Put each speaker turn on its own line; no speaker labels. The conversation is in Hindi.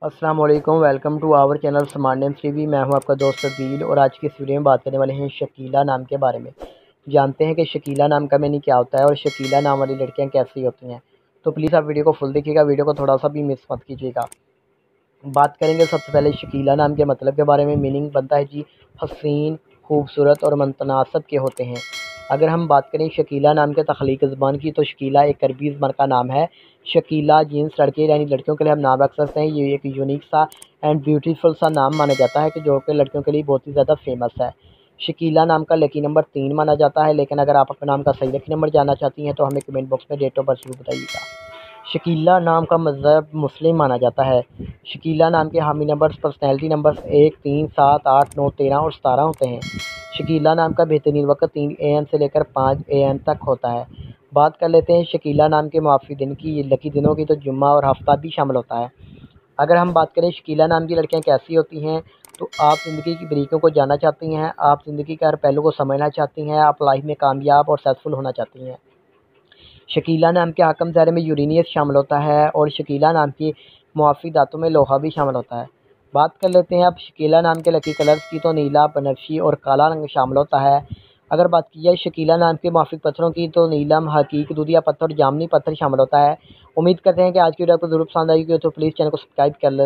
अस्सलाम वालेकुम, welcome to our channel smart names TV. मैं हूं आपका दोस्त अदील और आज की इस वीडियो में बात करने वाले हैं शकीला नाम के बारे में। जानते हैं कि शकीला नाम का मीनिंग क्या होता है और शकीला नाम वाली लड़कियां कैसी होती हैं। तो प्लीज़ आप वीडियो को फुल देखिएगा, वीडियो को थोड़ा सा भी मिस मत कीजिएगा। बात करेंगे सबसे पहले शकीला नाम के मतलब के बारे में। मीनिंग बनता है जी हसीन, खूबसूरत और मुतनासिब के होते हैं। अगर हम बात करें शकीला नाम के तख्लीक ज़बान की, तो शकीला एक अरबी ज़बान का नाम है। शकीला जीन्स लड़के यानी लड़कियों के लिए हम नाम रख सकते हैं। ये एक यूनिक सा एंड ब्यूटीफुल सा नाम माना जाता है कि जो कि लड़कियों के लिए बहुत ही ज़्यादा फेमस है। शकीला नाम का लकी नंबर 3 माना जाता है। लेकिन अगर आप अपने नाम का सही लकी नंबर जानना चाहती हैं तो हमें कमेंट बॉक्स में डेट ऑफ बर्थ ज़रूर बताइएगा। शकीला नाम का मज़हब मुस्लिम माना जाता है। शकीला नाम के हामी नंबर्स पर्सनैलिटी नंबर्स 1, 3, 7, 8, 9, 13 और 17 होते हैं। शकीला नाम का बेहतरीन वक़्त 3 AM से लेकर 5 AM तक होता है। बात कर लेते हैं शकीला नाम के मुआफ़ी दिन की, ये लकी दिनों की, तो जुम्मा और हफ्ता भी शामिल होता है। अगर हम बात करें शकीला नाम की लड़कियां कैसी होती हैं, तो आप ज़िंदगी की बारीकियों को जानना चाहती हैं, आप ज़िंदगी के हर पहलू को समझना चाहती हैं, आप लाइफ में कामयाब और सक्सेसफुल होना चाहती हैं। शकीला नाम के हाकम ज़हर में यूरेनियस शामिल होता है और शकीला नाम की मुआफ़ी धातु में लोहा भी शामिल होता है। बात कर लेते हैं अब शकीला नाम के लकी कलर्स की, तो नीला, बनफशी और काला रंग शामिल होता है। अगर बात की जाए शकीला नाम के मुआफ़िक पत्थरों की, तो नीलम, हकीक, दूधिया पत्थर और जामनी पत्थर शामिल होता है। उम्मीद करते हैं कि आज की वीडियो आपको ज़रूर पसंद आएगी, तो प्लीज़ चैनल को सब्सक्राइब कर लें।